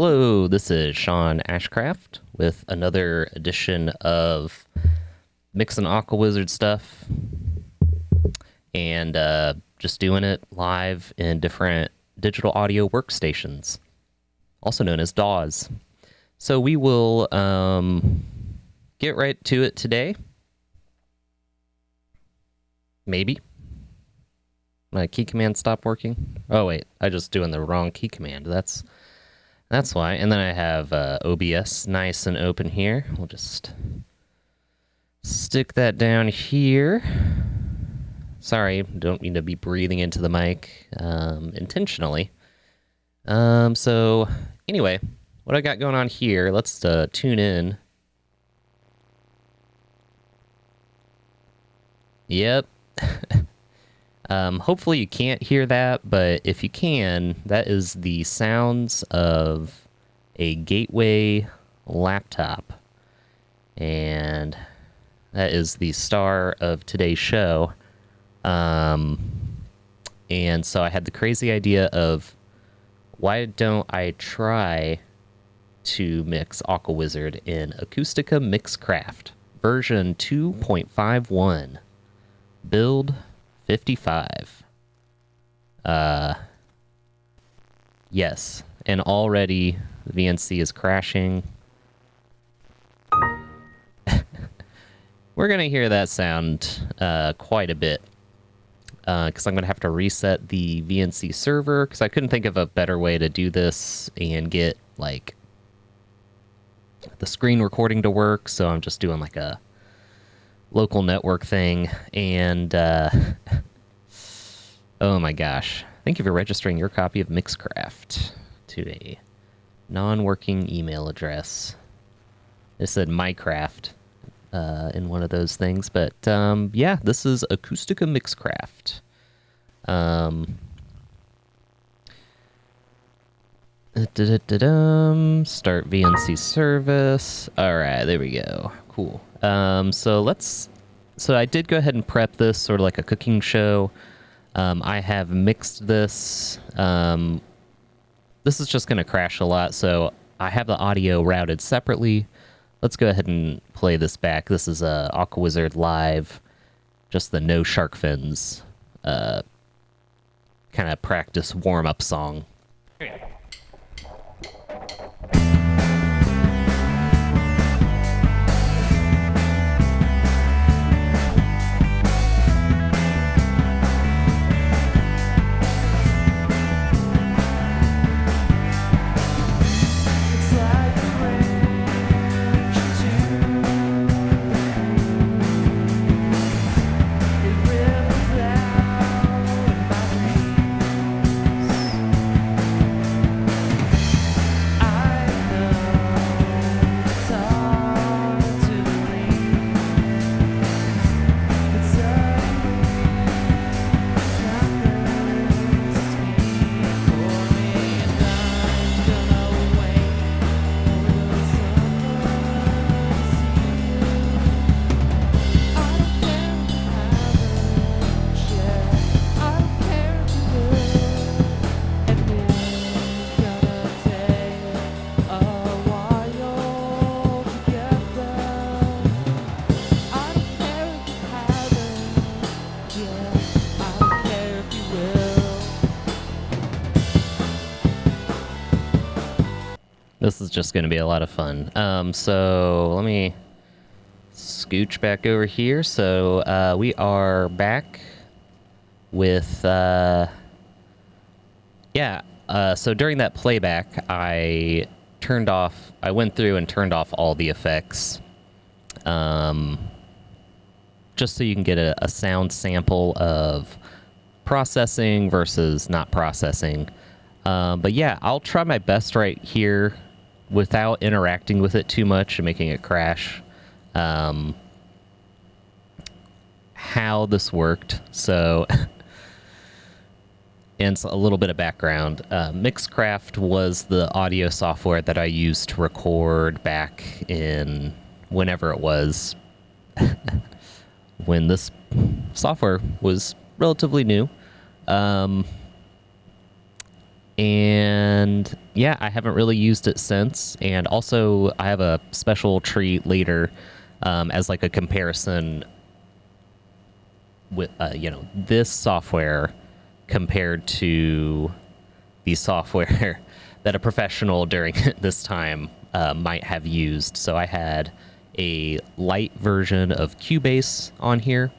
Hello, this is Sean Ashcraft with another edition of Mixing Aquawizard stuff, and just doing it live in different digital audio workstations, also known as DAWs. So we will get right to it today. Maybe. My key command stopped working. Oh wait, I just doing the wrong key command. That's why. And then I have OBS nice and open here. We'll just stick that down here. Sorry, don't mean to be breathing into the mic intentionally. So anyway, what I got going on here, let's tune in. Yep. Hopefully you can't hear that, but if you can, that is the sounds of a Gateway laptop. And that is the star of today's show. And so I had the crazy idea of, why don't I try to mix Aquawizard in Acoustica Mixcraft version 2.51, build 55. Yes, and already the VNC is crashing. We're gonna hear that sound quite a bit because I'm gonna have to reset the VNC server because I couldn't think of a better way to do this and get like the screen recording to work. So I'm just doing like a local network thing, and oh my gosh, thank you for registering your copy of Mixcraft to a non-working email address. It said Minecraft in one of those things, but yeah, this is Acoustica Mixcraft. Start VNC service. All right, there we go. Cool. So I did go ahead and prep this sort of like a cooking show. I have mixed this. This is just going to crash a lot, so I have the audio routed separately. Let's go ahead and play this back. This is a Aquawizard Live, just the no shark fins kind of practice warm-up song. Here we go. This is just going to be a lot of fun. So let me scooch back over here. So we are back with, so during that playback, I went through and turned off all the effects, just so you can get a sound sample of processing versus not processing. But yeah, I'll try my best right here without interacting with it too much and making it crash, how this worked. So, and a little bit of background. Mixcraft was the audio software that I used to record back in whenever it was, when this software was relatively new. And yeah, I haven't really used it since. And also, I have a special treat later as like a comparison with, this software compared to the software that a professional during this time might have used. So I had a light version of Cubase on here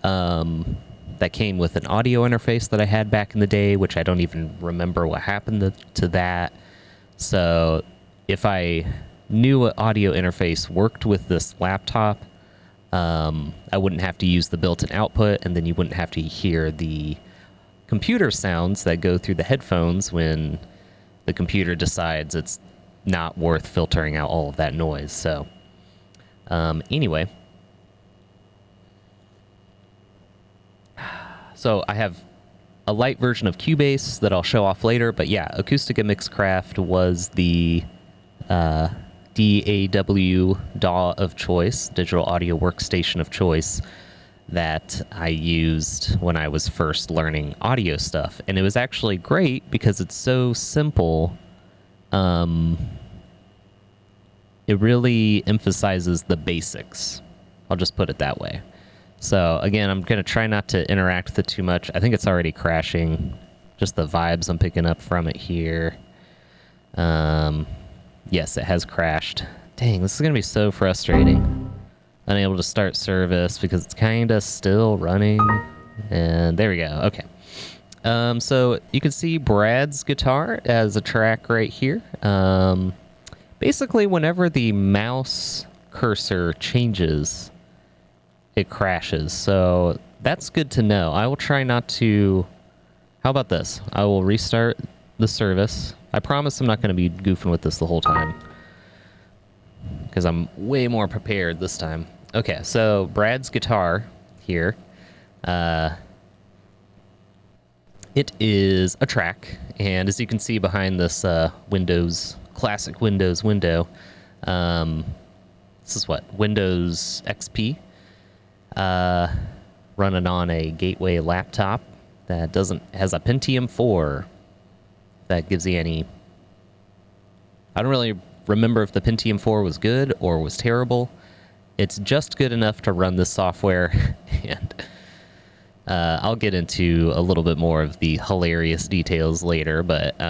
that came with an audio interface that I had back in the day, which I don't even remember what happened to that. So if I knew what audio interface worked with this laptop, I wouldn't have to use the built-in output, and then you wouldn't have to hear the computer sounds that go through the headphones when the computer decides it's not worth filtering out all of that noise. So anyway, so I have a light version of Cubase that I'll show off later, but yeah, Acoustica Mixcraft was the DAW of choice, digital audio workstation of choice, that I used when I was first learning audio stuff. And it was actually great because it's so simple. It really emphasizes the basics. I'll just put it that way. So again, I'm going to try not to interact with it too much. I think it's already crashing. Just the vibes I'm picking up from it here. Yes, it has crashed. Dang, this is going to be so frustrating. Unable to start service because it's kind of still running. And there we go. Okay. So you can see Brad's guitar as a track right here. Basically, whenever the mouse cursor changes, it crashes. So that's good to know. I will try not to... How about this? I will restart the service. I promise I'm not going to be goofing with this the whole time, because I'm way more prepared this time. Okay, so Brad's guitar here. It is a track, and as you can see behind this classic Windows window, this is what? Windows XP, running on a Gateway laptop that has a Pentium 4. That gives you any... I don't really remember if the Pentium 4 was good or was terrible. It's just good enough to run this software, and I'll get into a little bit more of the hilarious details later, but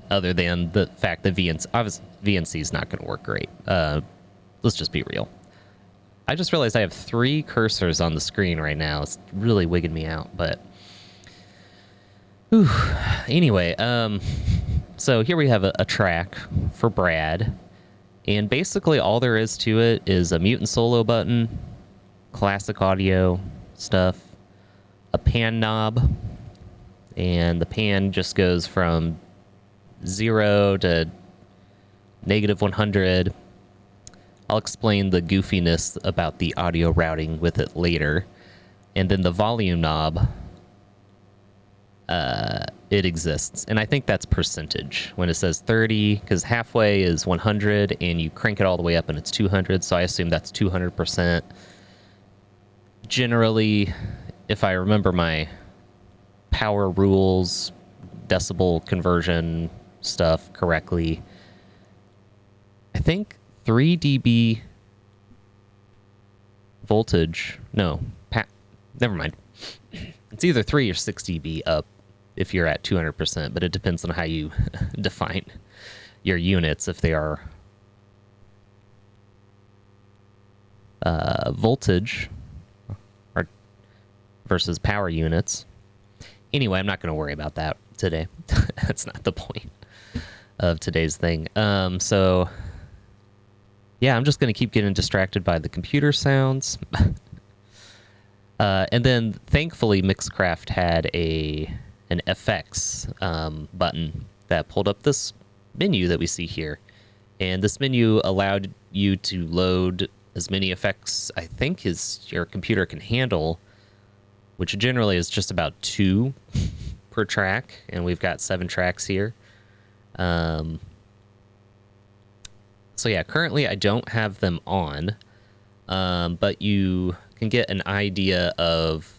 other than the fact that VNC is not going to work great. Let's just be real. I just realized I have 3 cursors on the screen right now. It's really wigging me out, but... Whew. Anyway, so here we have a track for Brad, and basically all there is to it is a mute and solo button, classic audio stuff, a pan knob, and the pan just goes from 0 to -100. I'll explain the goofiness about the audio routing with it later. And then the volume knob, it exists, and I think that's percentage when it says 30, because halfway is 100 and you crank it all the way up and it's 200, so I assume that's 200%. Generally, if I remember my power rules, decibel conversion stuff correctly, I think 3 dB voltage, never mind. It's either 3 or 6 dB up if you're at 200%, but it depends on how you define your units, if they are voltage or versus power units. Anyway, I'm not going to worry about that today. That's not the point of today's thing. So, yeah, I'm just going to keep getting distracted by the computer sounds. And then, thankfully, Mixcraft had an FX button that pulled up this menu that we see here. And this menu allowed you to load as many effects, I think, as your computer can handle, which generally is just about 2 per track. And we've got 7 tracks here. So yeah, currently I don't have them on, but you can get an idea of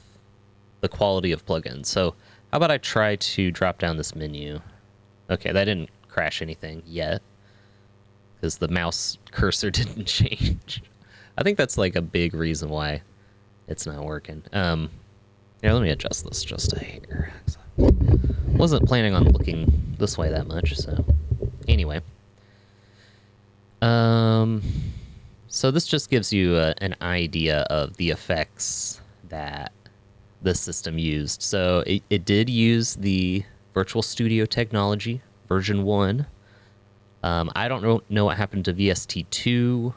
the quality of plugins. So How about I try to drop down this menu? Okay, that didn't crash anything yet, because the mouse cursor didn't change. I think that's like a big reason why it's not working. Yeah, let me adjust this just a hair. Wasn't planning on looking this way that much, so anyway. So this just gives you an idea of the effects that this system used. So it did use the Virtual Studio technology, version 1. I don't know what happened to VST2.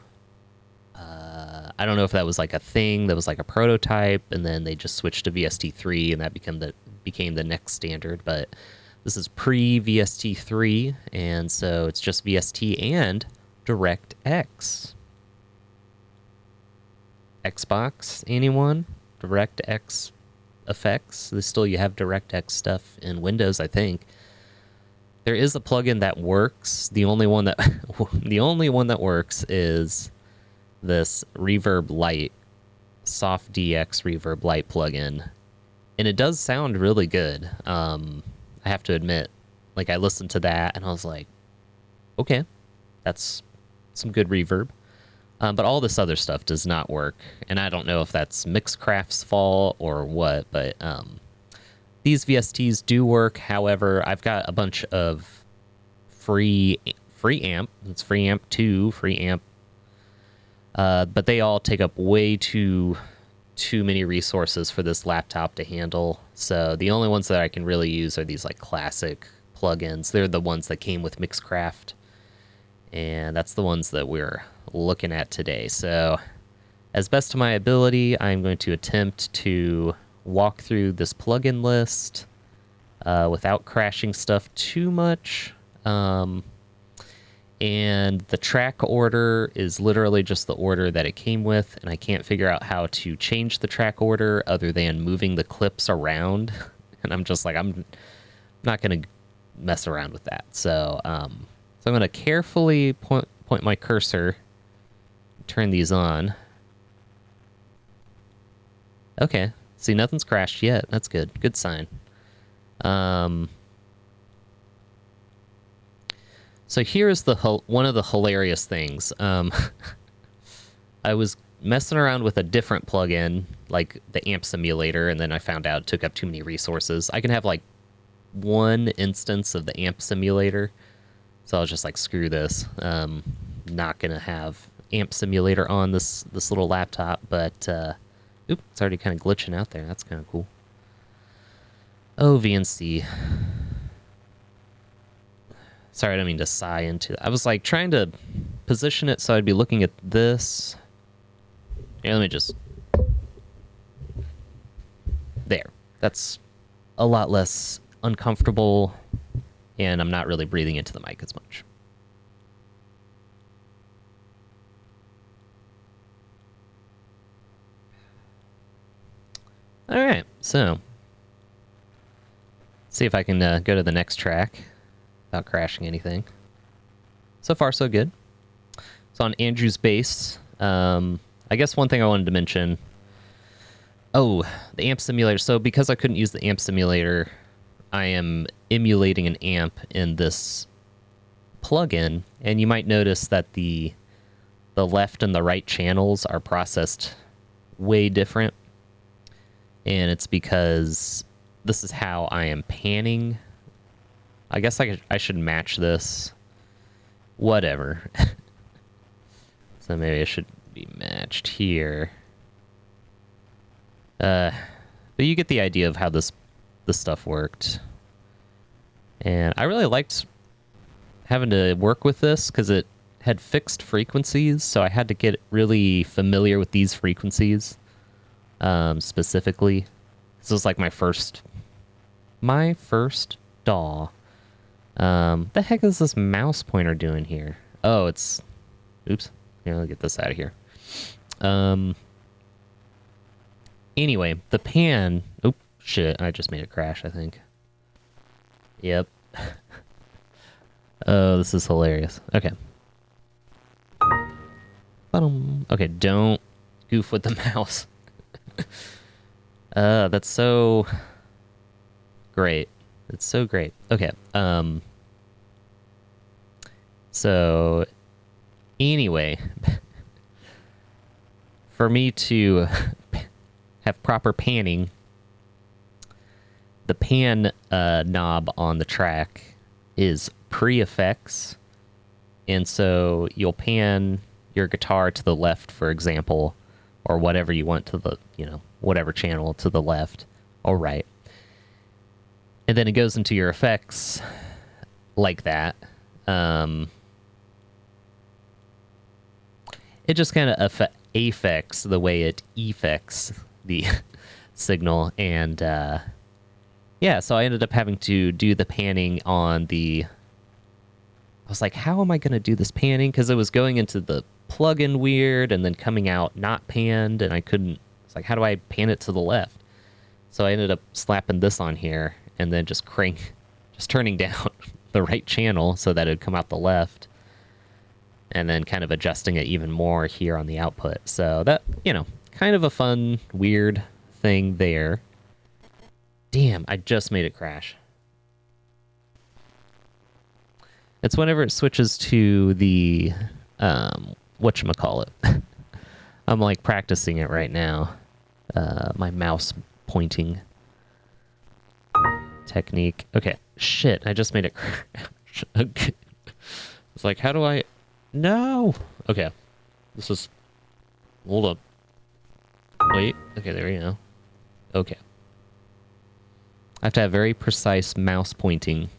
I don't know if that was like a thing that was like a prototype, and then they just switched to VST3, and that became the next standard. But this is pre-VST3, and so it's just VST and DirectX. Xbox, anyone? DirectX effects? You have DirectX stuff in Windows, I think. There is a plugin that works. The only one that works is this Reverb Lite, Soft DX Reverb Lite plugin, and it does sound really good. I have to admit, like I listened to that and I was like, okay, that's some good reverb. But all this other stuff does not work, and I don't know if that's Mixcraft's fault or what, but these VSTs do work. However, I've got a bunch of free amp. It's free amp 2, free amp, but they all take up way too many resources for this laptop to handle. So the only ones that I can really use are these like classic plugins. They're the ones that came with Mixcraft, and that's the ones that we're looking at today. So as best of my ability, I'm going to attempt to walk through this plugin list without crashing stuff too much. And the track order is literally just the order that it came with, and I can't figure out how to change the track order other than moving the clips around. And I'm just like, I'm not going to mess around with that. So, so I'm going to carefully point my cursor, turn these on. Okay, see, nothing's crashed yet. That's good. Good sign. So here's one of the hilarious things. I was messing around with a different plugin, like the amp simulator, and then I found out it took up too many resources. I can have like one instance of the amp simulator, so I was just like, screw this. Not gonna have amp simulator on this little laptop, but oop, it's already kind of glitching out there. That's kind of cool. Oh, VNC. Sorry, I don't mean to sigh into it. I was like trying to position it so I'd be looking at this. Yeah, let me just... There. That's a lot less uncomfortable, and I'm not really breathing into the mic as much. All right, so see if I can go to the next track without crashing anything. So far, so good. So on Andrew's bass, I guess one thing I wanted to mention, oh, the amp simulator. So because I couldn't use the amp simulator, I am emulating an amp in this plugin, and you might notice that the left and the right channels are processed way different, and it's because this is how I am panning. I guess I should match this. Whatever. So maybe it should be matched here. But you get the idea of how this stuff worked. And I really liked having to work with this because it had fixed frequencies, so I had to get really familiar with these frequencies specifically. This was like my first DAW. The heck is this mouse pointer doing here? Oh, it's... Oops. Here, let me get this out of here. Anyway, the pan... Oop, shit. I just made it crash, I think. Yep. Oh, this is hilarious. Okay. Okay, don't goof with the mouse. That's so... great. It's so great. Okay. So anyway, for me to have proper panning, the pan knob on the track is pre-effects. And so you'll pan your guitar to the left, for example, or whatever you want to the, whatever channel to the left or right. And then it goes into your effects like that. It just kind of affects the way it effects the signal. And yeah, so I ended up having to do the panning on the... I was like, how am I going to do this panning? Because it was going into the plugin weird and then coming out not panned, and I couldn't... It's like, how do I pan it to the left? So I ended up slapping this on here and then just turning down the right channel so that it would come out the left, and then kind of adjusting it even more here on the output. So that, kind of a fun, weird thing there. Damn, I just made it crash. It's whenever it switches to the, whatchamacallit. I'm like practicing it right now. My mouse pointing technique. Okay, shit, I just made it crash. Okay. It's like, how do I... No! Okay, this is... Hold up. Wait, okay, there we go. Okay. I have to have very precise mouse pointing.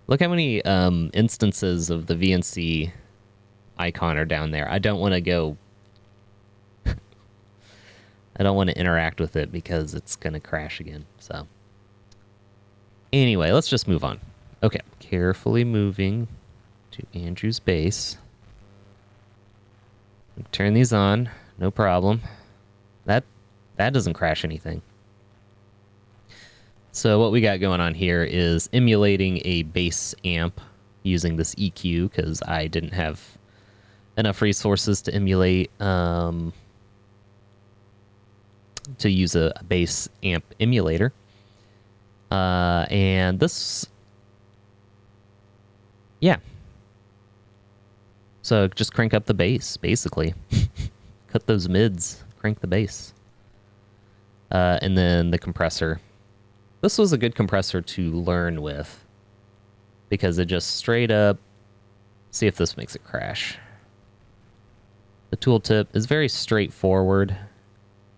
Look how many instances of the VNC icon are down there. I don't want to go... I don't want to interact with it because it's going to crash again. So anyway, let's just move on. Okay, carefully moving to Andrew's bass. Turn these on, no problem. That doesn't crash anything. So what we got going on here is emulating a bass amp using this EQ because I didn't have enough resources to emulate, to use a bass amp emulator. And this... Yeah. So just crank up the bass, basically. Cut those mids, crank the bass. And then the compressor. This was a good compressor to learn with, because it just straight up... See if this makes it crash. The tooltip is very straightforward.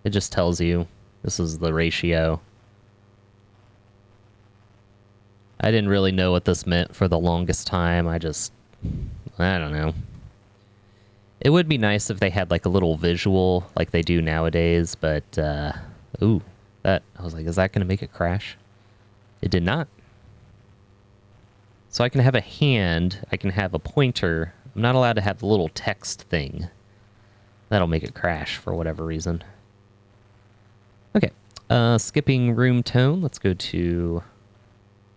It just tells you this is the ratio. I didn't really know what this meant for the longest time. I don't know. It would be nice if they had like a little visual like they do nowadays, but ooh, I was like, is that going to make it crash? It did not. So I can have a hand, I can have a pointer. I'm not allowed to have the little text thing. That'll make it crash for whatever reason. Okay, skipping room tone, let's go to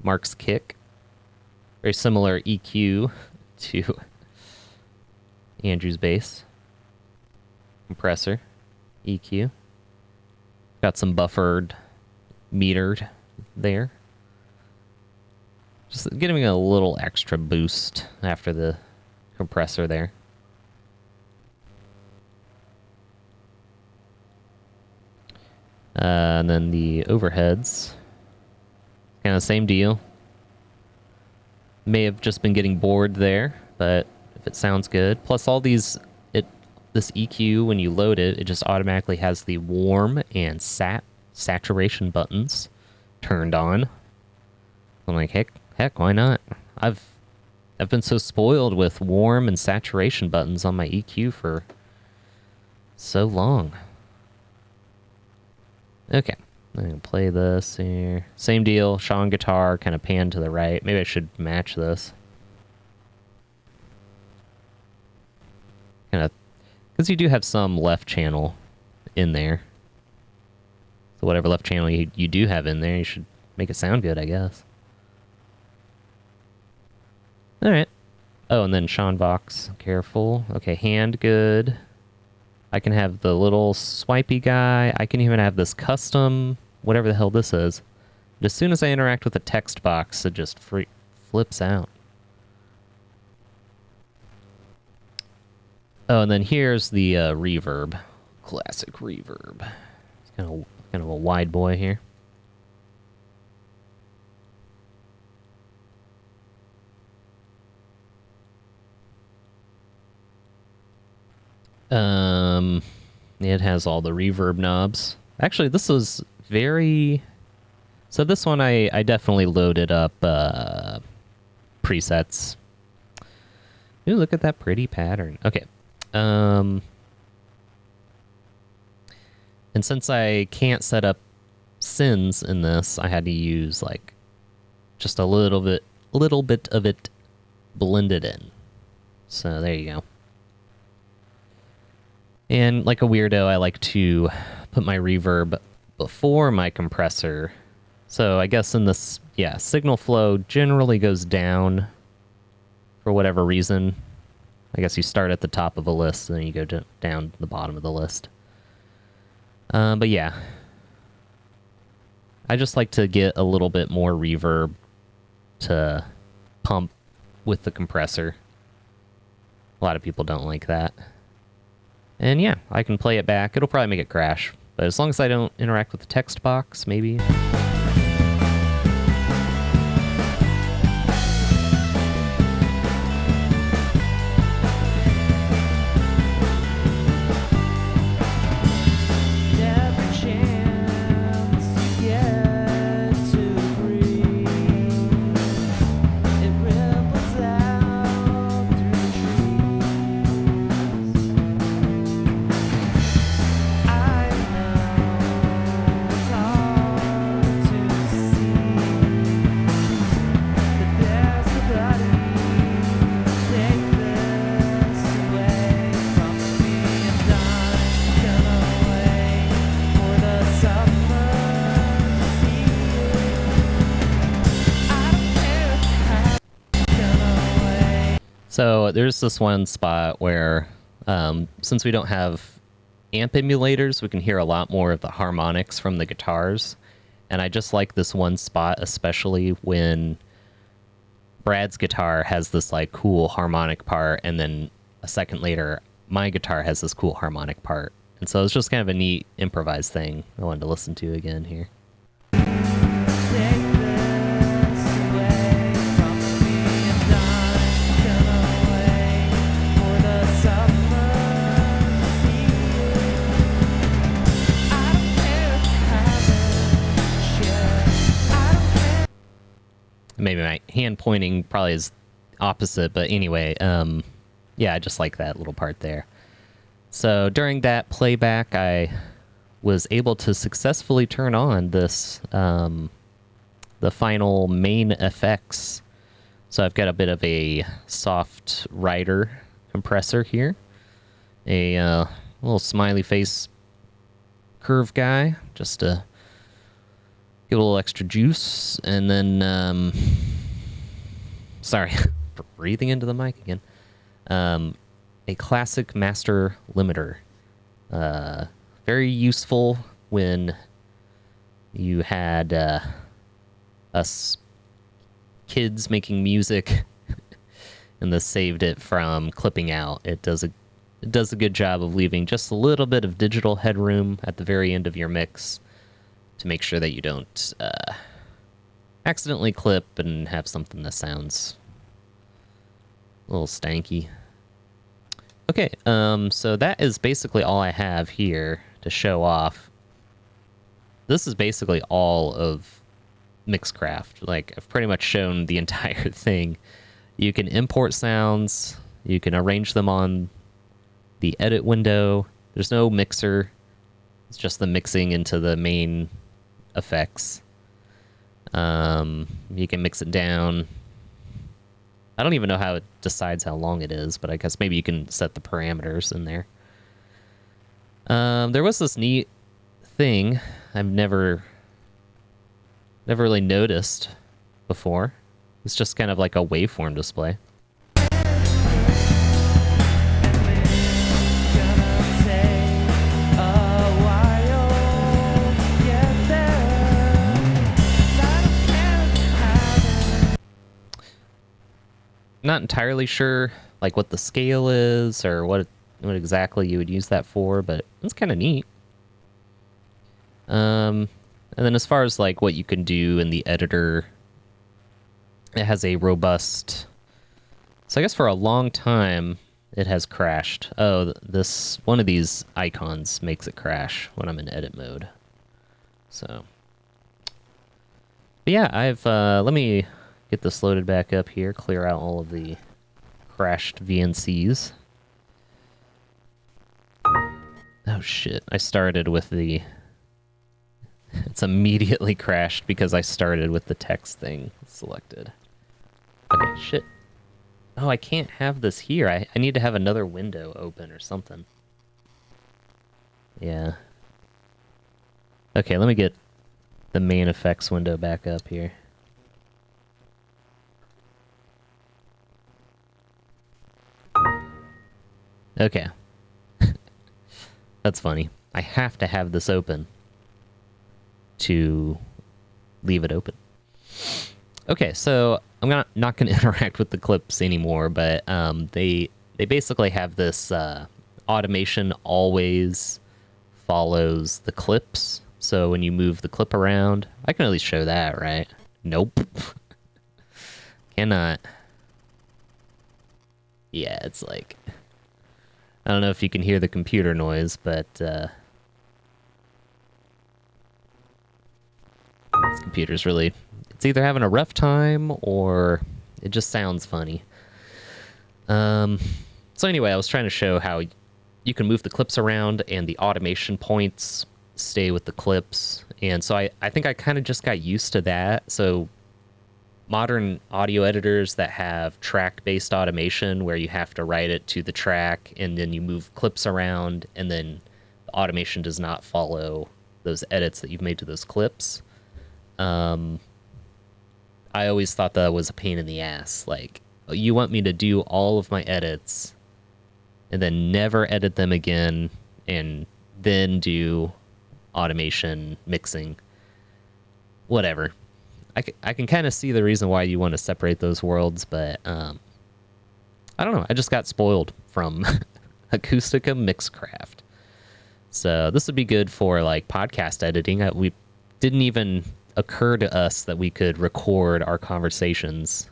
Mark's kick. Very similar EQ to Andrew's bass. Compressor, EQ. Got some buffered, metered there. Just giving a little extra boost after the compressor there. And then the overheads, kind of same deal. May have just been getting bored there, but if it sounds good. Plus all these, this EQ, when you load it, it just automatically has the warm and saturation buttons turned on. I'm like, heck, why not? I've been so spoiled with warm and saturation buttons on my EQ for so long. Okay, I'm gonna play this here. Same deal, Sean guitar, kind of pan to the right. Maybe I should match this. Kind of, because you do have some left channel in there. So whatever left channel you do have in there, you should make it sound good, I guess. All right. Oh, and then Sean Vox, careful. Okay, hand good. I can have the little swipey guy. I can even have this custom whatever the hell this is. But as soon as I interact with the text box, it just flips out. Oh, and then here's the reverb. Classic reverb. It's kind of a wide boy here. It has all the reverb knobs. Actually, this was very... So this one I definitely loaded up presets. Ooh, look at that pretty pattern. Okay. And since I can't set up sins in this, I had to use like just a little bit of it blended in. So there you go. And like a weirdo, I like to put my reverb before my compressor. So I guess in this, yeah, signal flow generally goes down for whatever reason. I guess you start at the top of a list and then you go down to the bottom of the list. But yeah, I just like to get a little bit more reverb to pump with the compressor. A lot of people don't like that. And yeah, I can play it back. It'll probably make it crash. But as long as I don't interact with the text box, maybe. So there's this one spot where, since we don't have amp emulators, we can hear a lot more of the harmonics from the guitars. And I just like this one spot, especially when Brad's guitar has this like cool harmonic part, and then a second later, my guitar has this cool harmonic part. And so it's just kind of a neat improvised thing I wanted to listen to again here. Maybe my hand pointing probably is opposite, but anyway, yeah, I just like that little part there. So during that playback, I was able to successfully turn on this, the final main effects. So I've got a bit of a soft rider compressor here, a little smiley face curve guy, just to give a little extra juice, and then, sorry, breathing into the mic again. A classic master limiter. Very useful when you had us kids making music and this saved it from clipping out. It does a good job of leaving just a little bit of digital headroom at the very end of your mix to make sure that you don't accidentally clip and have something that sounds a little stanky. Okay, so that is basically all I have here to show off. This is basically all of Mixcraft. Like, I've pretty much shown the entire thing. You can import sounds, you can arrange them on the edit window. There's no mixer, it's just the mixing into the main effects. You can mix it down. I don't even know how it decides how long it is, but I guess maybe you can set the parameters in there. There was this neat thing I've never really noticed before. It's just kind of like a waveform display. Not entirely sure like what the scale is or what exactly you would use that for, but it's kind of neat. And then as far as like what you can do in the editor, it has a robust. So I guess for a long time it has crashed. Oh, this one of these icons makes it crash when I'm in edit mode. So, but yeah, I've let me get this loaded back up here, clear out all of the crashed VNCs. Oh shit, I started with the... It's immediately crashed because I started with the text thing selected. Okay, shit. Oh, I can't have this here. I need to have another window open or something. Yeah. Okay, let me get the main effects window back up here. Okay. That's funny. I have to have this open to leave it open. Okay, so I'm not going to interact with the clips anymore, but they basically have this automation always follows the clips. So when you move the clip around, I can at least show that, right? Nope. Cannot. Yeah, it's like... I don't know if you can hear the computer noise, but this computer's really... It's either having a rough time or it just sounds funny. So anyway, I was trying to show how you can move the clips around and the automation points stay with the clips. And so I think I kind of just got used to that. So modern audio editors that have track-based automation where you have to write it to the track and then you move clips around and then the automation does not follow those edits that you've made to those clips. I always thought that was a pain in the ass. Like, you want me to do all of my edits and then never edit them again and then do automation mixing. Whatever. I can kind of see the reason why you want to separate those worlds, but I don't know. I just got spoiled from Acoustica Mixcraft. So this would be good for like podcast editing. We didn't even occur to us that we could record our conversations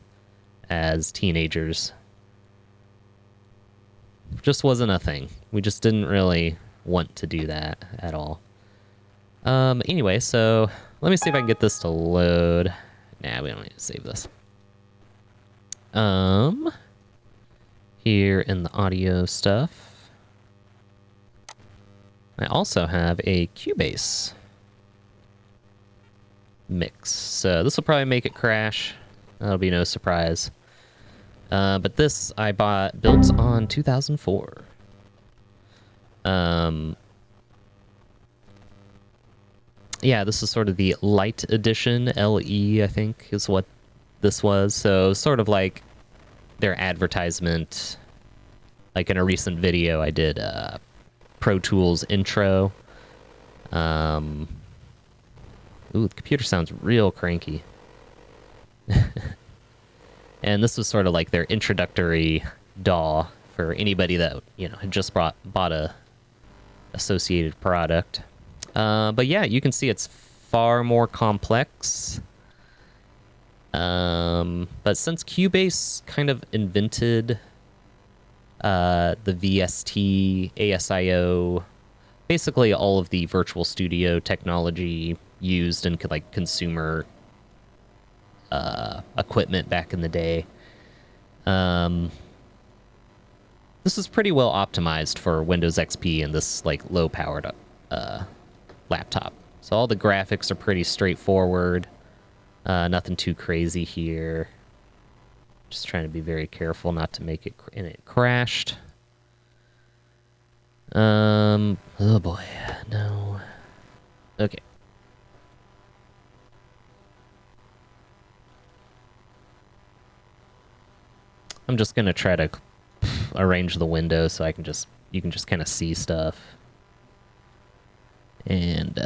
as teenagers. Just wasn't a thing. We just didn't really want to do that at all. Anyway, so let me see if I can get this to load. Nah, we don't need to save this. Here in the audio stuff, I also have a Cubase mix. So this will probably make it crash. That'll be no surprise. But this I built on 2004. Yeah, this is sort of the light edition. LE, I think, is what this was. So sort of like their advertisement. Like in a recent video, I did Pro Tools intro. Ooh, the computer sounds real cranky. And this was sort of like their introductory DAW for anybody that, you know, had just bought a associated product. But yeah, you can see it's far more complex. But since Cubase kind of invented the VST, ASIO, basically all of the virtual studio technology used in like consumer equipment back in the day, this is pretty well optimized for Windows XP and this like low-powered laptop. So all the graphics are pretty straightforward. Nothing too crazy here. Just trying to be very careful not to make it and it crashed. Oh boy, no. Okay. I'm just gonna try to arrange the window so you can just kind of see stuff. And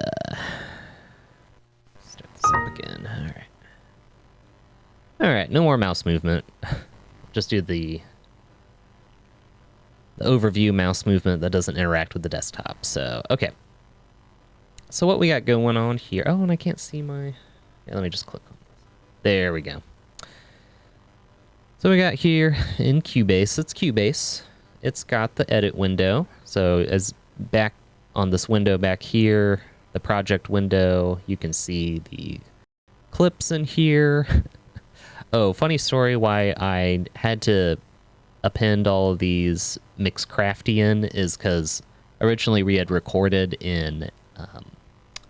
start this up again. All right. All right, no more mouse movement. just do the overview mouse movement that doesn't interact with the desktop. So, okay. So what we got going on here... Oh, and I can't see my... Yeah, let me just click on this. There we go. So we got here in Cubase, it's Cubase. It's got the edit window. So as back on this window back here, the project window, you can see the clips in here. Oh, funny story why I had to append all of these Mixcraftian is because originally we had recorded in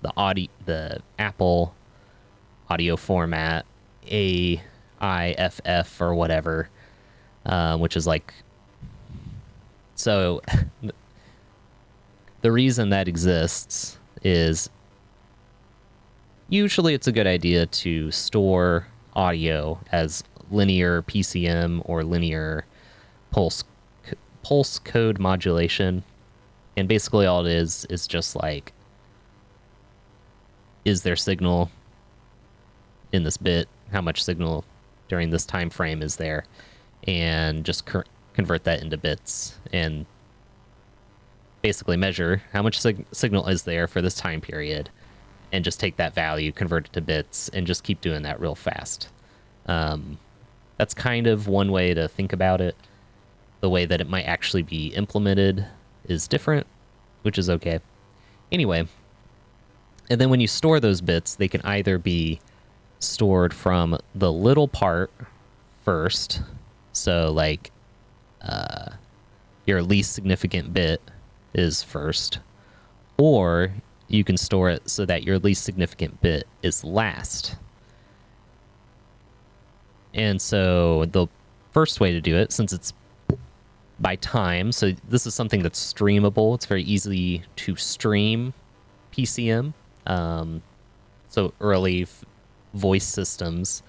the Apple audio format, AIFF or whatever, which is like... So the reason that exists is usually it's a good idea to store audio as linear PCM or linear pulse code modulation. And basically all it is just like, is there signal in this bit? How much signal during this time frame is there? And just convert that into bits and basically measure how much signal is there for this time period, and just take that value, convert it to bits, and just keep doing that real fast. That's kind of one way to think about it. The way that it might actually be implemented is different, which is okay. Anyway, and then when you store those bits, they can either be stored from the little part first, so like your least significant bit is first, or you can store it so that your least significant bit is last. And so the first way to do it, since it's by time, so this is something that's streamable, it's very easy to stream PCM. So early voice systems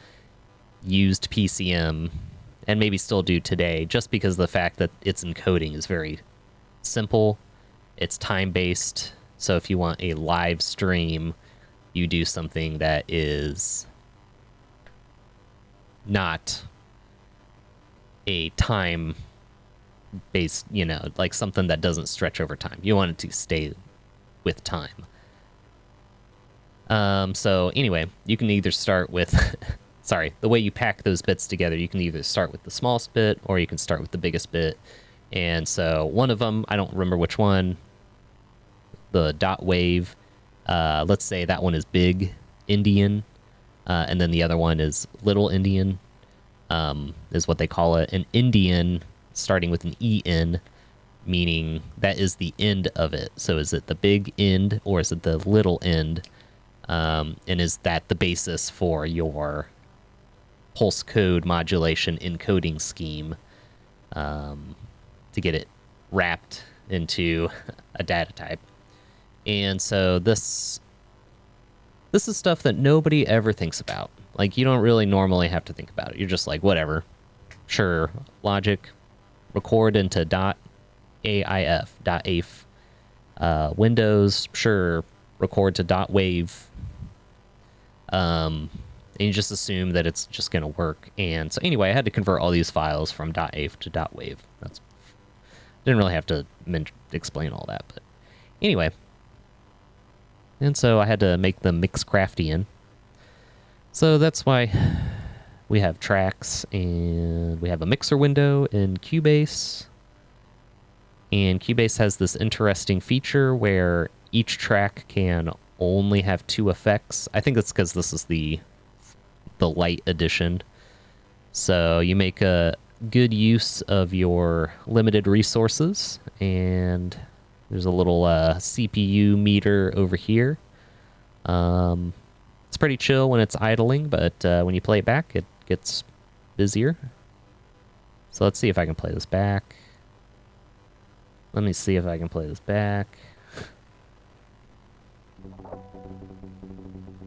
used PCM, and maybe still do today, just because of the fact that its encoding is very simple. It's time-based, so if you want a live stream, you do something that is not a time-based, you know, like something that doesn't stretch over time. You want it to stay with time. So anyway, you can either start with... Sorry, the way you pack those bits together, you can either start with the smallest bit or you can start with the biggest bit. And so one of them, I don't remember which one, the dot wave, let's say that one is big Indian, and then the other one is little Indian, is what they call it. An Indian, starting with an EN, meaning that is the end of it. So is it the big end or is it the little end? And is that the basis for your pulse code modulation encoding scheme, to get it wrapped into a data type? And so this is stuff that nobody ever thinks about. Like, you don't really normally have to think about it. You're just like, whatever. Sure, logic, record into .aif. Windows, sure, record to .wave. And you just assume that it's just going to work. And so anyway, I had to convert all these files from .aif to .wave. Didn't really have to explain all that, but anyway. And so I had to make them Mixcraftian. So that's why we have tracks, and we have a mixer window in Cubase. And Cubase has this interesting feature where each track can only have 2 effects. I think that's because this is the light edition. So you make a good use of your limited resources, and there's a little CPU meter over here. It's pretty chill when it's idling, but when you play it back, it gets busier. So let's see if I can play this back. Let me see if I can play this back.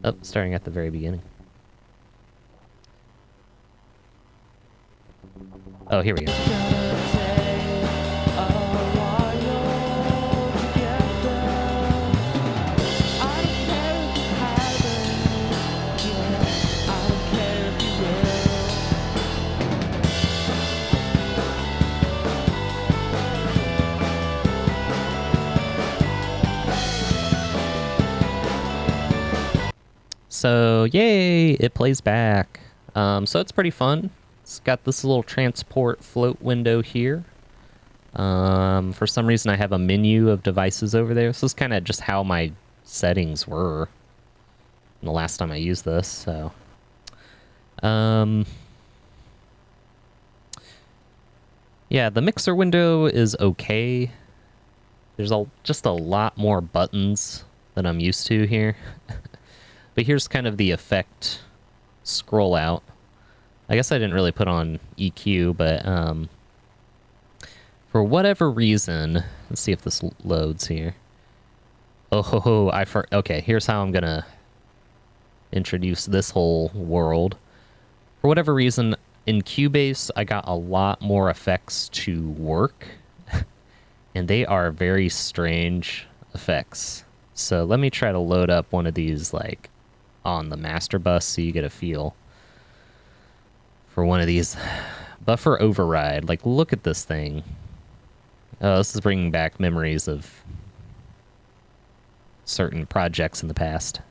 Oh, starting at the very beginning. Oh, here we go. So, yay, it plays back. So it's pretty fun. It's got this little transport float window here. For some reason, I have a menu of devices over there. This is kind of just how my settings were the last time I used this. So, yeah, the mixer window is okay. There's just a lot more buttons than I'm used to here. But here's kind of the effect scroll out. I guess I didn't really put on EQ, but for whatever reason, let's see if this loads here. Oh, okay, here's how I'm gonna introduce this whole world. For whatever reason, in Cubase, I got a lot more effects to work, and they are very strange effects. So let me try to load up one of these, like, on the master bus so you get a feel for one of these. Buffer override. Like, look at this thing. Oh, this is bringing back memories of certain projects in the past.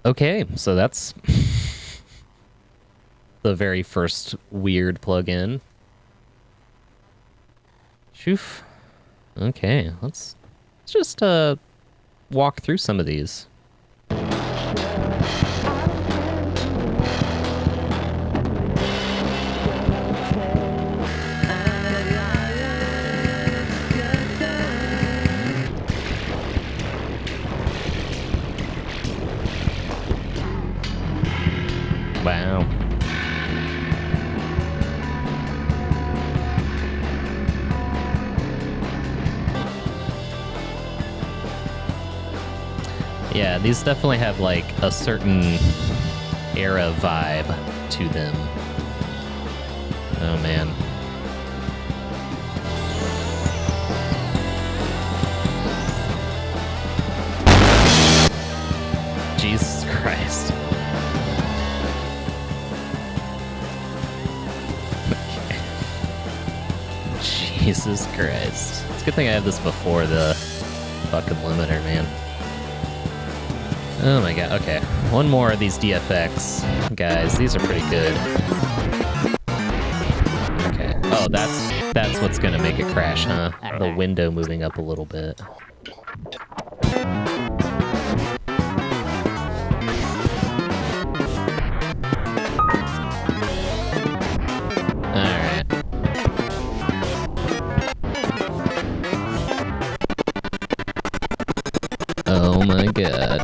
Okay, so that's the very first weird plugin. Shoof. Okay, let's just walk through some of these. Wow. Yeah, these definitely have like a certain era vibe to them. Oh man. Jesus Christ. Jesus Christ. It's a good thing I have this before the fucking limiter, man. Oh my god, okay. One more of these DFX. Guys, these are pretty good. Okay. Oh, that's what's gonna make it crash, huh? The window moving up a little bit. Alright. Oh my god.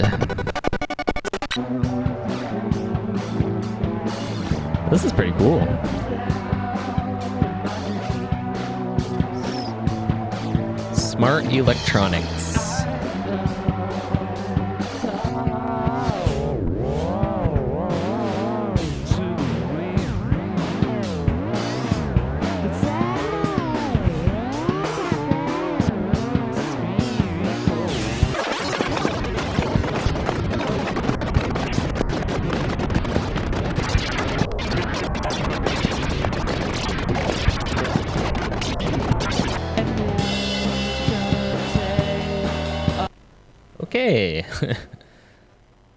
This is pretty cool. Smartelectronix. Okay.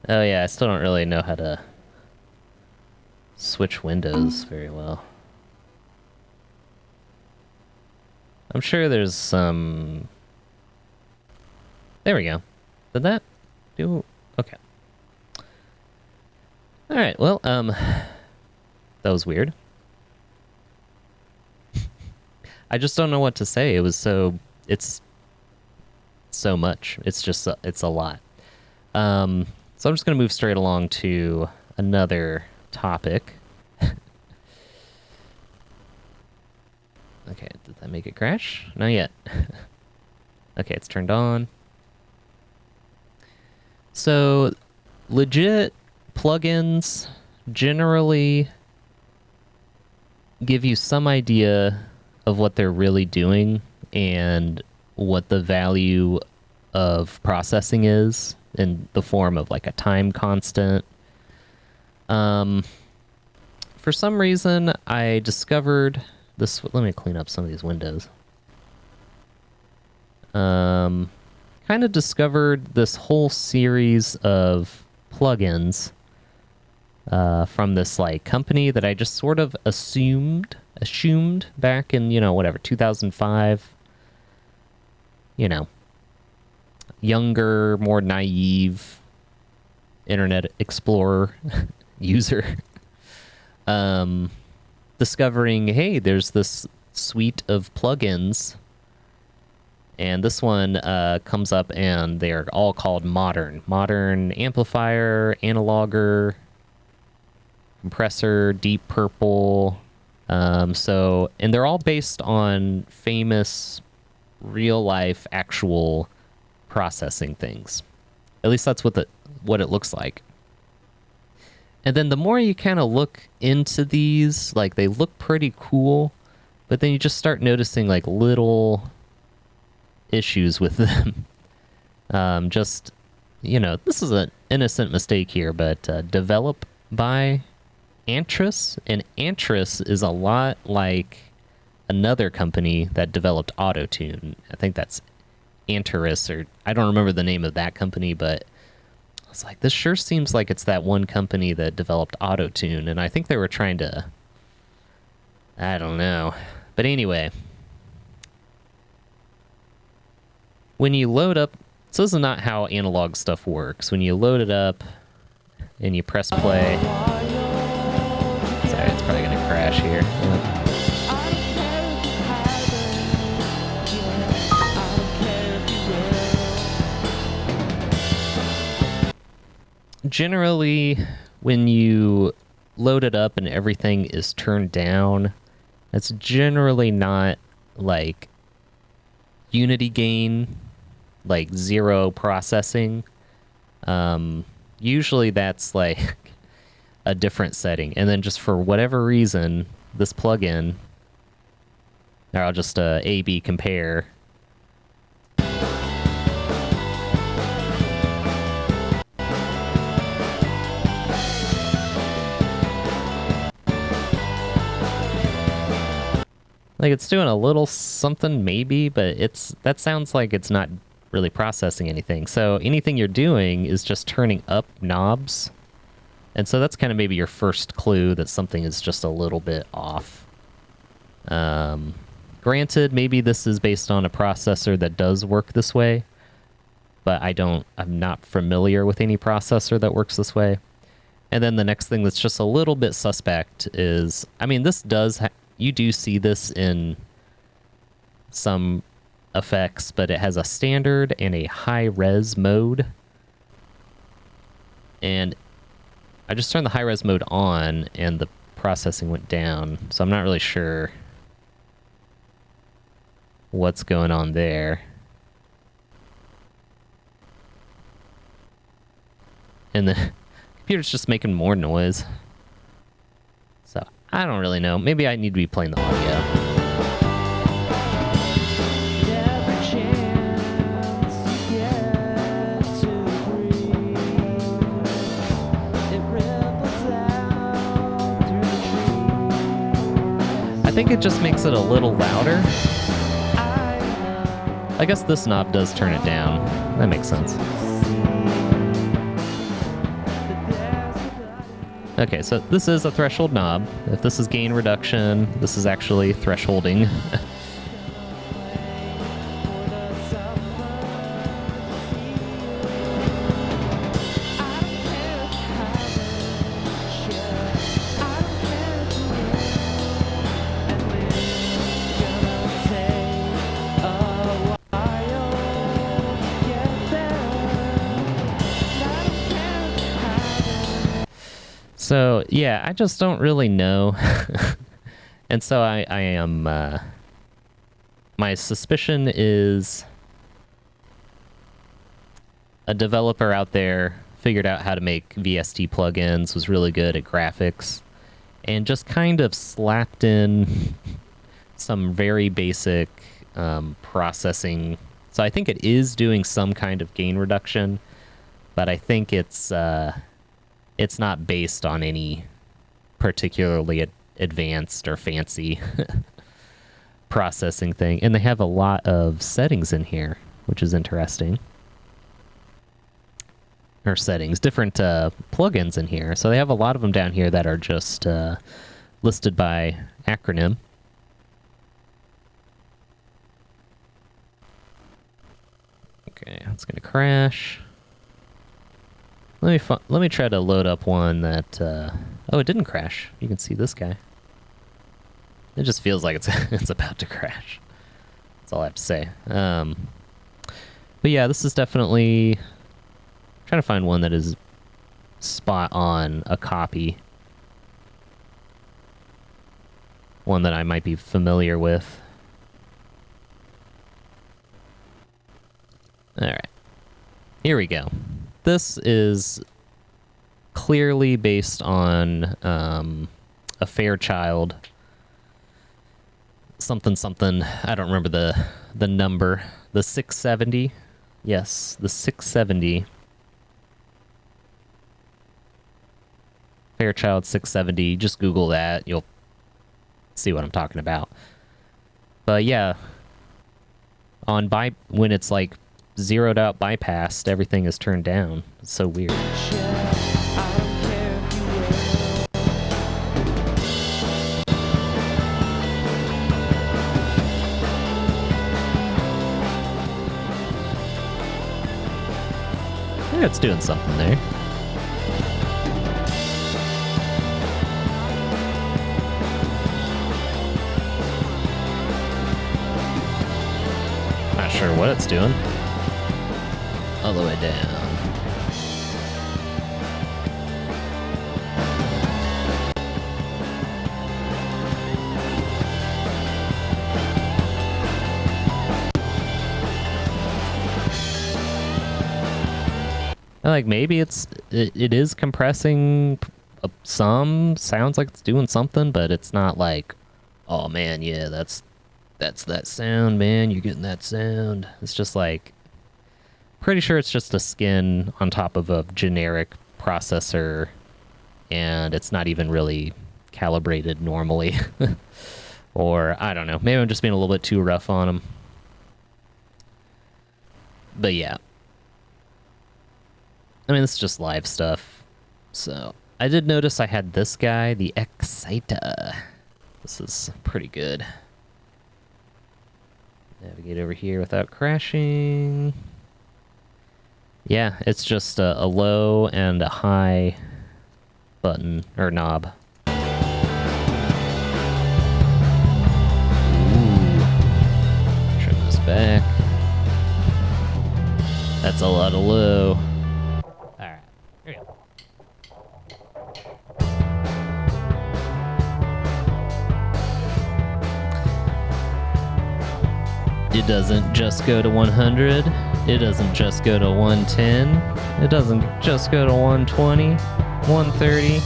Oh yeah, I still don't really know how to switch windows very well. I'm sure there's some... There we go. Did that do... Okay. Alright, well, that was weird. I just don't know what to say. It was so... It's so much. It's just... It's a lot. So I'm just going to move straight along to another topic. Okay, did that make it crash? Not yet. Okay, it's turned on. So, legit plugins generally give you some idea of what they're really doing and what the value of processing is in the form of like a time constant. For some reason, I discovered this. Let me clean up some of these windows. Kind of discovered this whole series of plugins from this like company that I just sort of assumed back in, you know, whatever, 2005. You know, younger, more naive Internet Explorer user. Discovering, hey, there's this suite of plugins, and this one comes up and they're all called modern amplifier, analoger, compressor, deep purple. And they're all based on famous real life actual processing things. At least that's what it looks like. And then the more you kind of look into these, like, they look pretty cool, but then you just start noticing like little issues with them. Just, you know, this is an innocent mistake here, but develop by Antress, and Antress is a lot like another company that developed Autotune. I think that's Antress, or I don't remember the name of that company, but I was like, this sure seems like it's that one company that developed Autotune, and I think they were trying to, I don't know. But anyway, when you load up, so this is not how analog stuff works. When you load it up and you press play, sorry, it's probably gonna crash here. Yep. Generally, when you load it up and everything is turned down, that's generally not like unity gain, like zero processing. Usually that's like a different setting. And then just for whatever reason, this plugin, or I'll just A/B compare. Like, it's doing a little something maybe, but that sounds like it's not really processing anything. So anything you're doing is just turning up knobs. And so that's kind of maybe your first clue that something is just a little bit off. Granted, maybe this is based on a processor that does work this way, but I'm not familiar with any processor that works this way. And then the next thing that's just a little bit suspect is, I mean, this does you do see this in some effects, but it has a standard and a high-res mode. And I just turned the high-res mode on, and the processing went down, so I'm not really sure what's going on there. And the computer's just making more noise. So, I don't really know. Maybe I need to be playing the audio. I think it just makes it a little louder. I guess this knob does turn it down. That makes sense. Okay, so this is a threshold knob. If this is gain reduction, this is actually thresholding. So yeah, I just don't really know. And so I am, my suspicion is a developer out there figured out how to make VST plugins, was really good at graphics, and just kind of slapped in some very basic processing. So I think it is doing some kind of gain reduction, but I think it's not based on any particularly advanced or fancy processing thing. And they have a lot of settings in here, which is interesting. Or settings, different plugins in here. So they have a lot of them down here that are just listed by acronym. Okay, it's gonna crash. Let me try to load up one that. Oh, it didn't crash. You can see this guy. It just feels like it's about to crash. That's all I have to say. But yeah, this is definitely. Trying to find one that is spot on a copy. One that I might be familiar with. Alright. Here we go. This is clearly based on a Fairchild something something. I don't remember the number. The 670. Yes, the 670. Fairchild 670. Just Google that. You'll see what I'm talking about. But yeah, when it's like zeroed out bypassed, everything is turned down. It's so weird. I think it's doing something there. Not sure what it's doing. All the way down. Like maybe it is compressing some, sounds like it's doing something, but it's not like, oh man, yeah, that's that sound, man, you're getting that sound. It's just like, pretty sure it's just a skin on top of a generic processor, and it's not even really calibrated normally. Or, I don't know, maybe I'm just being a little bit too rough on them. But yeah. I mean, this is just live stuff. So, I did notice I had this guy, the Excita. This is pretty good. Navigate over here without crashing. Yeah, it's just a low and a high button, or knob. Ooh. Trim this back. That's a lot of low. Alright, here we go. It doesn't just go to 100. It doesn't just go to 110. It doesn't just go to 120, 130.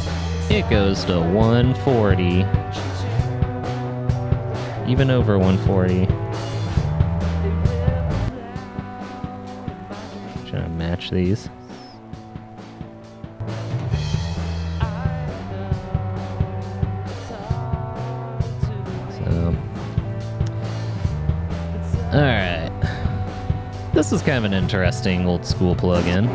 It goes to 140. Even over 140. Trying to match these. So, alright. This is kind of an interesting old school plugin.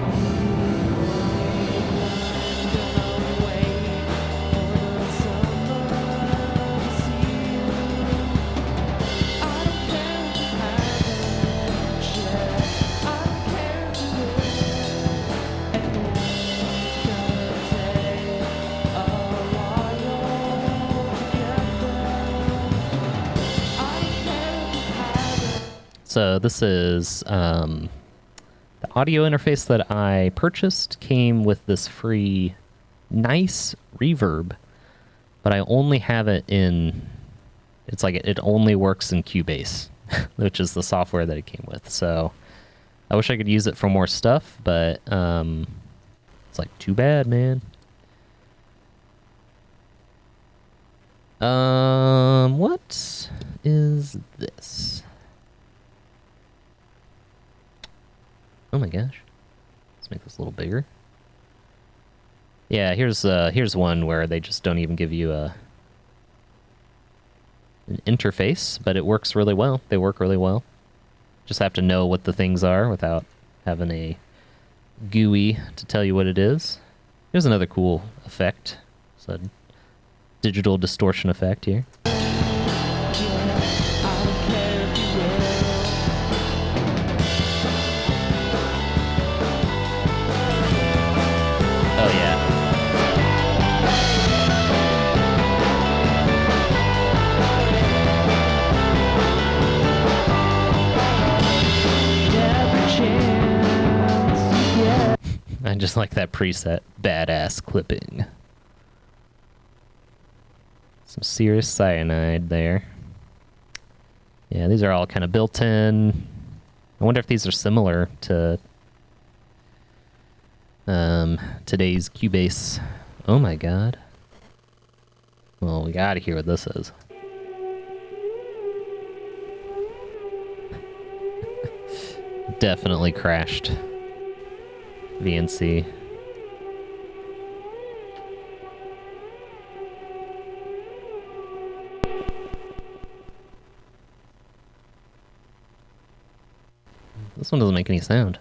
So this is the audio interface that I purchased came with this free nice reverb, but I only have it in, it's like it only works in Cubase, which is the software that it came with. So I wish I could use it for more stuff, but it's like too bad, man. What is this? Oh my gosh. Let's make this a little bigger. Yeah, here's one where they just don't even give you an interface, but it works really well. They work really well. Just have to know what the things are without having a GUI to tell you what it is. Here's another cool effect. It's a digital distortion effect here. Oh yeah. I just like that preset. Badass clipping. Some serious cyanide there. Yeah, these are all kind of built in. I wonder if these are similar to today's Cubase. Oh my god. Well, we gotta hear what this is. Definitely crashed. VNC. This one doesn't make any sound.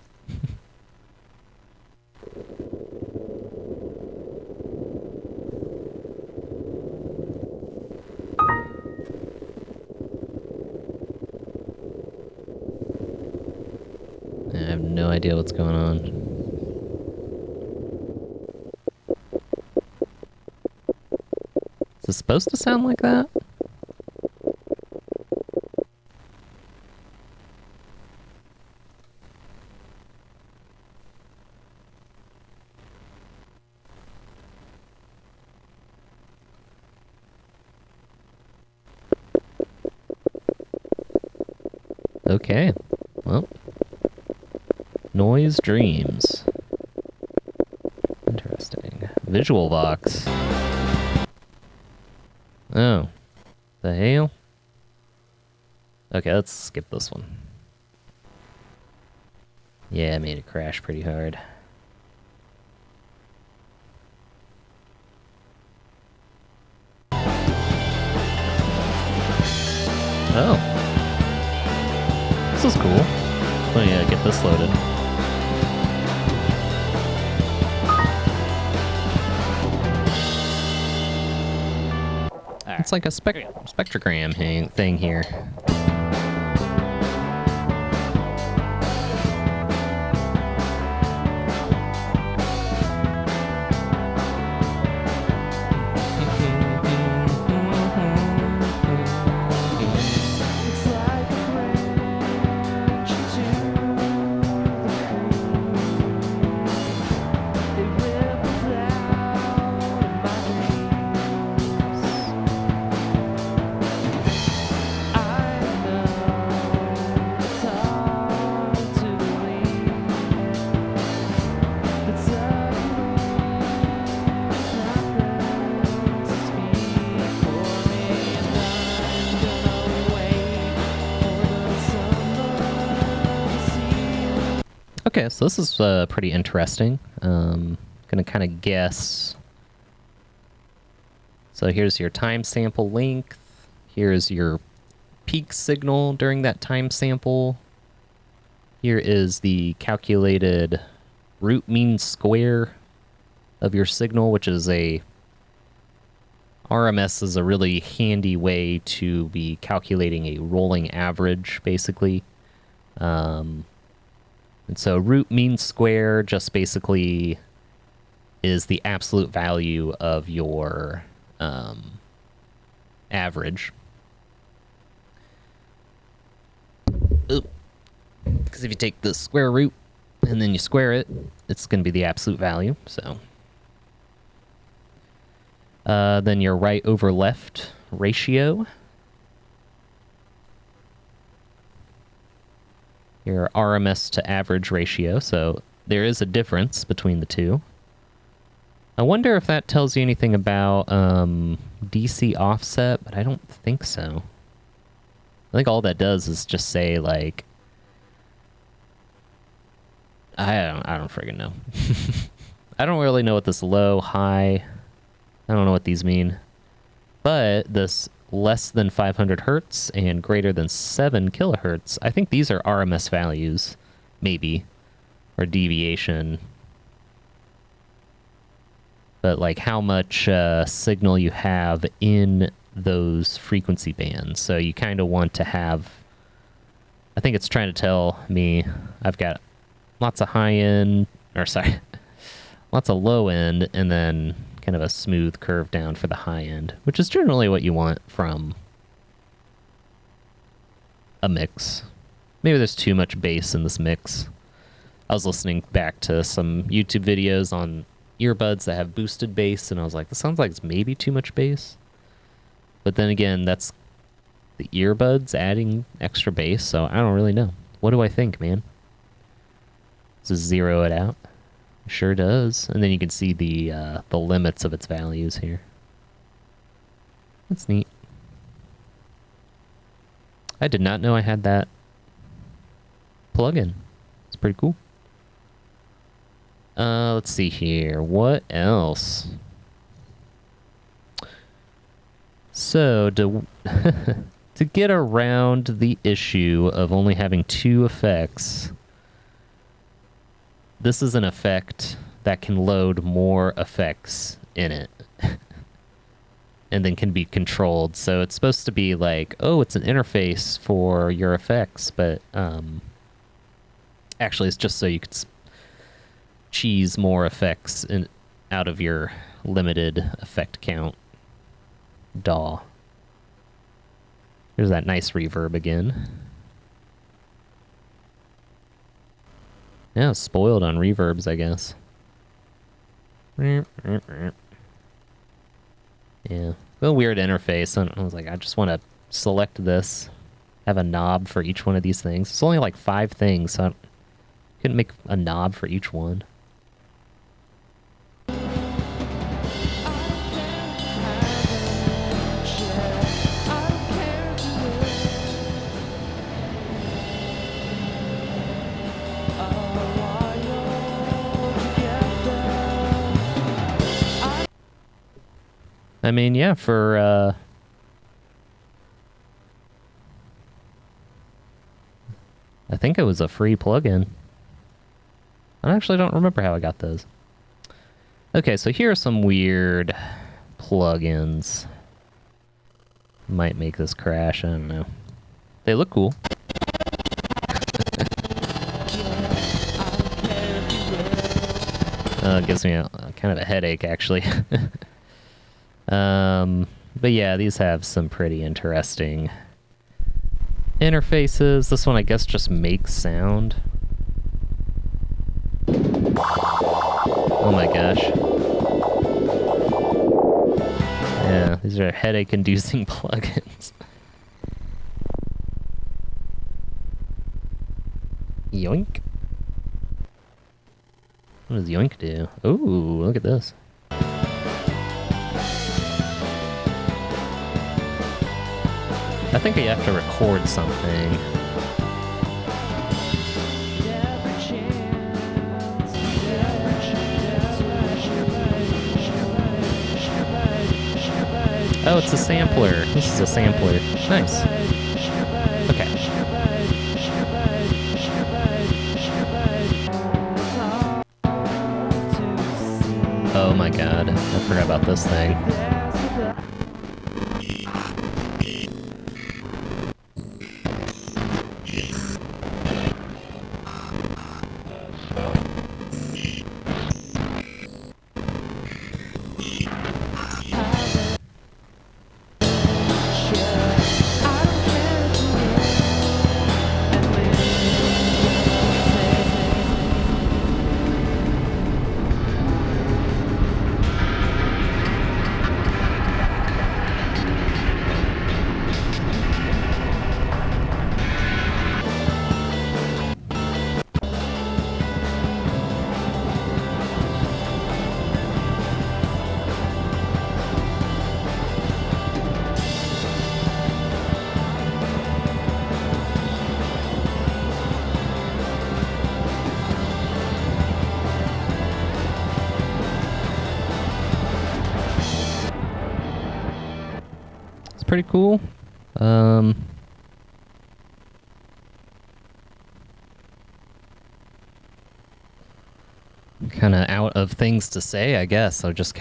I have no idea what's going on. Is it supposed to sound like that? Okay, well. Noise Dreams. Interesting. Visual Vox. Oh. The hell? Okay, let's skip this one. Yeah, I made it crash pretty hard. Oh. This is cool. Let me get this loaded. It's like a spectrogram thing here. Okay, so this is pretty interesting. Gonna kind of guess. So here's your time sample length. Here's your peak signal during that time sample. Here is the calculated root mean square of your signal, which is a RMS is a really handy way to be calculating a rolling average, basically. And so root mean square just basically is the absolute value of your average. Because if you take the square root and then you square it, it's going to be the absolute value. So Then your right over left ratio. Your RMS to average ratio, so there is a difference between the two. I wonder if that tells you anything about DC offset, but I don't think so. I think all that does is just say, like, I don't friggin' know. I don't really know what this low, high, I don't know what these mean. But this less than 500 hertz and greater than 7 kilohertz, I think these are RMS values, maybe, or deviation. But like how much signal you have in those frequency bands. So you kind of want to have, I think it's trying to tell me I've got lots of high end, or sorry, lots of low end, and then kind of a smooth curve down for the high end, which is generally what you want from a mix. Maybe there's too much bass in this mix. I was listening back to some YouTube videos on earbuds that have boosted bass, and I was like, this sounds like it's maybe too much bass. But then again, that's the earbuds adding extra bass, so I don't really know. What do I think, man? Does it zero it out? It sure does. And then you can see the limits of its values here. That's neat. I did not know I had that plugin. It's pretty cool. Let's see here. What else? So, to get around the issue of only having 2 effects, this is an effect that can load more effects in it. And then can be controlled. So it's supposed to be like, oh, it's an interface for your effects, but actually it's just so you could cheese more effects out of your limited effect count DAW. There's that nice reverb again. Yeah, spoiled on reverbs, I guess. Yeah, a weird interface. And I was like, I just want to select this, have a knob for each one of these things. It's only like 5 things, so I couldn't make a knob for each one. I mean, yeah, for I think it was a free plugin. I actually don't remember how I got those. Okay, so here are some weird plugins. Might make this crash, I don't know. They look cool. It gives me kind of a headache, actually. But yeah, these have some pretty interesting interfaces. This one, I guess, just makes sound. Oh my gosh. Yeah, these are headache-inducing plugins. Yoink. What does yoink do? Ooh, look at this. I think you have to record something. Oh, it's a sampler. This is a sampler. Nice. Okay. Oh my god, I forgot about this thing. pretty cool. Kind of out of things to say, I guess. So just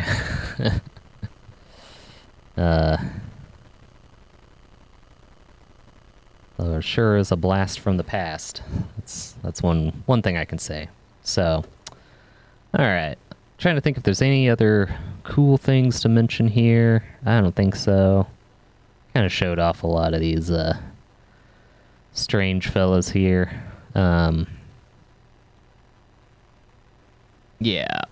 sure is a blast from the past. That's one thing I can say. So, all right. Trying to think if there's any other cool things to mention here. I don't think so. Kind of showed off a lot of these strange fellas here. Yeah.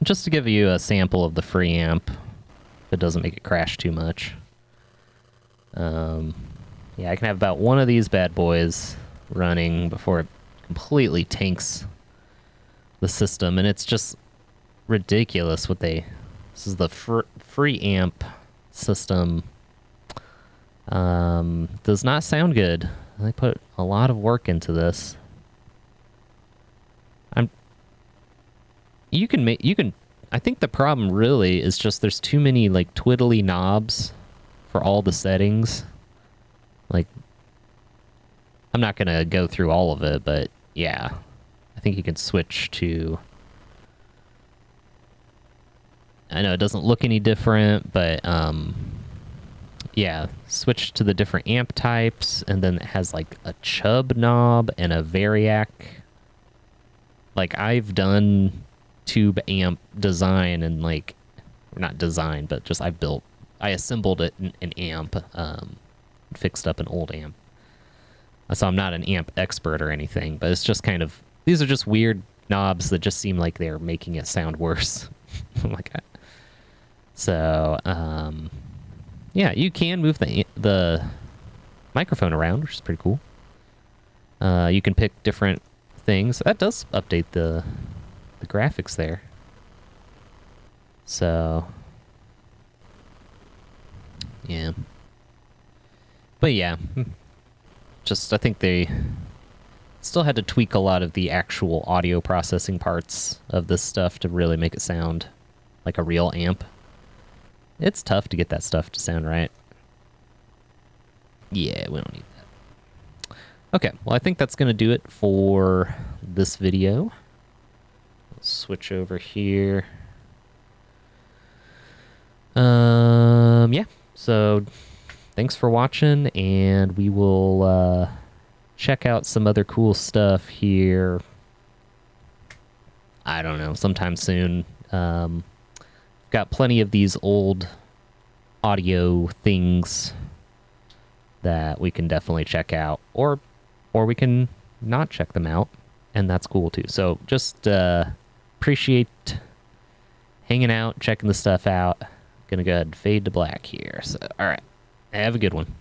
Just to give you a sample of the free amp, if it doesn't make it crash too much. Yeah, I can have about one of these bad boys running before it completely tanks the system, and it's just ridiculous what they... This is the free amp system. Does not sound good. They put a lot of work into this. You can I think the problem really is just there's too many like twiddly knobs for all the settings. Like, I'm not gonna go through all of it, but yeah, I think you can switch to... I know it doesn't look any different, but yeah, switch to the different amp types, and then it has like a chub knob and a variac. Like, I've done tube amp design and like, not design, but just I assembled it in an amp, fixed up an old amp. So I'm not an amp expert or anything, but it's just kind of, these are just weird knobs that just seem like they're making it sound worse. Like, so, yeah, you can move the microphone around, which is pretty cool. You can pick different things. That does update the graphics there. So, yeah. But yeah, just I think they still had to tweak a lot of the actual audio processing parts of this stuff to really make it sound like a real amp. It's tough to get that stuff to sound right. Yeah, we don't need that. Okay, well, I think that's going to do it for this video. Let's switch over here. Yeah, so thanks for watching, and we will check out some other cool stuff here. I don't know, sometime soon. Got plenty of these old audio things that we can definitely check out, or we can not check them out, and that's cool too. So just appreciate hanging out, checking the stuff out. Gonna go ahead and fade to black here. So, all right, have a good one.